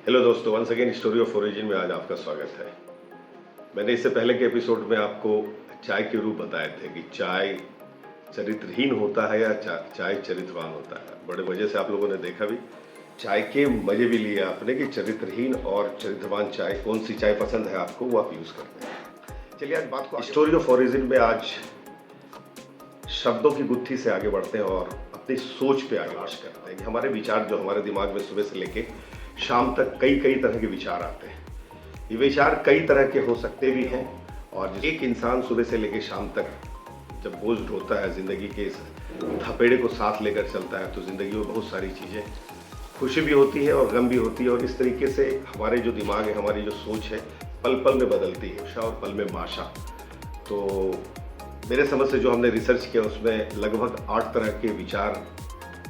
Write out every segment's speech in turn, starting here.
Hello दोस्तों, once again story of origin में आज आपका स्वागत है। मैंने इससे पहले के एपिसोड में आपको चाय के रूप बताए थे कि चाय चरित्रहीन होता है या चाय चरित्रवान होता है। बड़े मजे से आप लोगों ने देखा भी, चाय के मजे भी लिए आपने कि चरित्रहीन और चरित्रवान चाय कौन सी चाय पसंद है आपको, वो आप यूज करते हैं। चलिए आज बात को स्टोरी ऑफ ओरिजिन में आज शब्दों की गुत्थी से आगे बढ़ते हैं और अपनी सोच पे आगे बात करते हैं कि हमारे विचार जो हमारे दिमाग में सुबह से लेके शाम तक कई कई तरह के विचार आते हैं। ये विचार कई तरह के हो सकते भी हैं और एक इंसान सुबह से लेकर शाम तक जब बोझ ढोता है, जिंदगी के इस थपेड़े को साथ लेकर चलता है, तो जिंदगी में बहुत सारी चीज़ें, खुशी भी होती है और गम भी होती है। और इस तरीके से हमारे जो दिमाग है, हमारी जो सोच है, पल पल में बदलती है, उषा और पल में माशा। तो मेरे समझ से जो हमने रिसर्च किया उसमें लगभग 8 तरह के विचार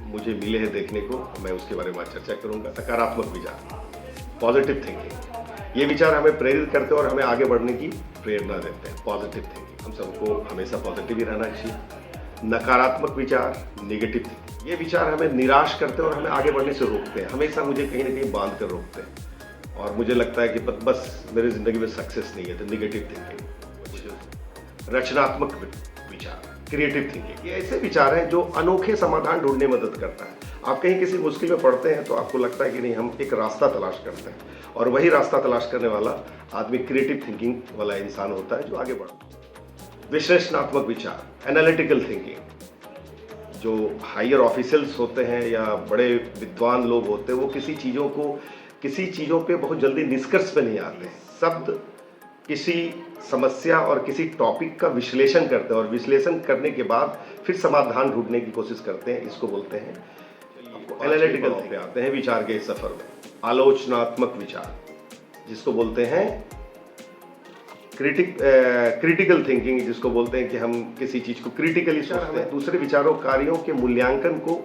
मुझे मिले हैं देखने को। मैं उसके बारे में चर्चा करूंगा। सकारात्मक विचार, पॉजिटिव थिंकिंग, ये विचार हमें प्रेरित करते हैं और हमें आगे बढ़ने की प्रेरणा देते हैं। पॉजिटिव थिंकिंग, हम सबको हमेशा पॉजिटिव ही रहना चाहिए। नकारात्मक विचार, नेगेटिव थिंकिंग, ये विचार हमें निराश करते हैं और हमें आगे बढ़ने से रोकते हैं, हमेशा मुझे कहीं ना कहीं बांध कर रोकते हैं और मुझे लगता है कि बस मेरी जिंदगी में सक्सेस नहीं है। तो नेगेटिव थिंकिंग। रचनात्मक विचार, क्रिएटिव थिंकिंग, ये ऐसे विचार हैं जो अनोखे समाधान ढूंढने में मदद करता है। आप कहीं किसी मुश्किल में पड़ते हैं तो आपको लगता है कि नहीं, हम एक रास्ता तलाश करते हैं और वही रास्ता तलाश करने वाला आदमी क्रिएटिव थिंकिंग वाला इंसान होता है जो आगे बढ़ता है। विश्लेषणात्मक विचार, एनालिटिकल थिंकिंग, जो हायर ऑफिशियल्स होते हैं या बड़े विद्वान लोग होते हैं, वो किसी चीज़ों पे बहुत जल्दी निष्कर्ष पे नहीं आते हैं। शब्द किसी समस्या और किसी टॉपिक का विश्लेषण करते हैं और विश्लेषण करने के बाद फिर समाधान ढूंढने की कोशिश करते हैं, इसको बोलते हैं। एनालिटिकल पे आते हैं विचार के सफर में। आलोचनात्मक विचार, जिसको बोलते हैं क्रिटिकल थिंकिंग, जिसको बोलते हैं कि हम किसी चीज को क्रिटिकली सोचते हैं, दूसरे विचारों कार्यों के मूल्यांकन को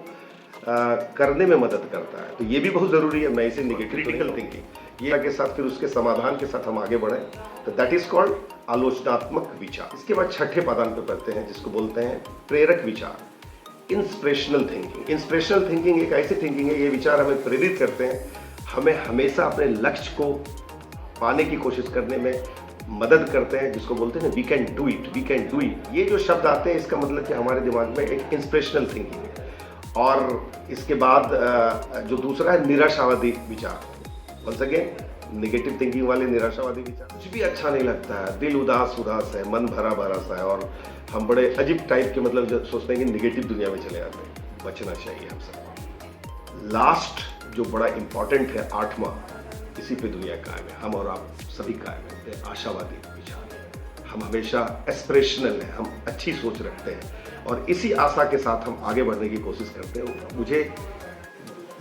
करने में मदद करता है। तो ये भी बहुत जरूरी है। मैं इसे क्रिटिकल थिंकिंग, ये के साथ फिर उसके समाधान के साथ हम आगे बढ़े, तो दैट इज कॉल्ड आलोचनात्मक विचार। इसके बाद छठे पादान पे पढ़ते हैं जिसको बोलते हैं प्रेरक विचार, इंस्पिरेशनल थिंकिंग। इंस्पिरेशनल थिंकिंग एक ऐसी थिंकिंग है, ये विचार हमें प्रेरित करते हैं, हमें हमेशा अपने लक्ष्य को पाने की कोशिश करने में मदद करते हैं, जिसको बोलते हैं we can do it, we can do it. ये जो शब्द आते हैं, इसका मतलब कि हमारे दिमाग में एक इंस्पिरेशनल थिंकिंग है। और इसके बाद जो दूसरा है निराशावादी विचार। वंस अगेन नेगेटिव थिंकिंग वाले निराशावादी विचार, कुछ भी अच्छा नहीं लगता है, दिल उदास है, मन भरा भरा सा है और हम बड़े अजीब टाइप के मतलब सोचते हैं कि नेगेटिव दुनिया में चले जाते हैं। बचना चाहिए हम सबको। लास्ट जो बड़ा इंपॉर्टेंट है, 8वां, इसी पे दुनिया कायम है, हम और आप सभी कायम है, आशावादी विचार। हम हमेशा एस्पिरेशनल हैं, हम अच्छी सोच रखते हैं और इसी आशा के साथ हम आगे बढ़ने की कोशिश करते हैं। मुझे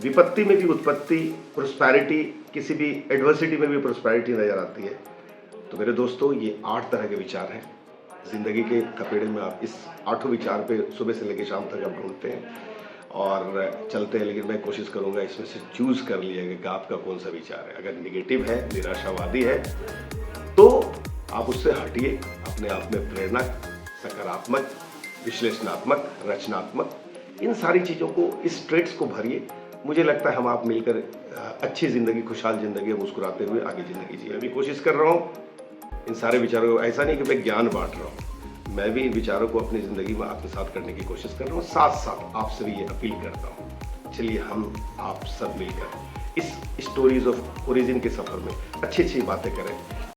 विपत्ति में भी उत्पत्ति, प्रोस्पैरिटी, किसी भी एडवर्सिटी में भी प्रोस्पैरिटी नजर आती है। तो मेरे दोस्तों, ये 8 तरह के विचार हैं। जिंदगी के थपेड़े में आप इस 8 विचार पे सुबह से लेकर शाम तक आप ढूंढते हैं और चलते हैं। लेकिन मैं कोशिश करूंगा इसमें से चूज कर लिया कि आपका कौन सा विचार है। अगर निगेटिव है, निराशावादी है, तो आप उससे हटिए। अपने आप में प्रेरणा, सकारात्मक, विश्लेषणात्मक, रचनात्मक, इन सारी चीज़ों को, इस ट्रेड्स को भरिए। मुझे लगता है हम आप मिलकर अच्छी ज़िंदगी, खुशहाल ज़िंदगी, मुस्कुराते हुए आगे ज़िंदगी जिए। मैं भी कोशिश कर रहा हूँ इन सारे विचारों को, ऐसा नहीं कि मैं ज्ञान बांट रहा हूँ, मैं भी इन विचारों को अपनी ज़िंदगी में आत्मसात करने की कोशिश कर रहा हूँ। साथ साथ आपसे भी ये अपील करता हूँ, चलिए हम आप सब मिलकर इस स्टोरीज ऑफ ओरिजिन के सफ़र में अच्छी अच्छी बातें करें।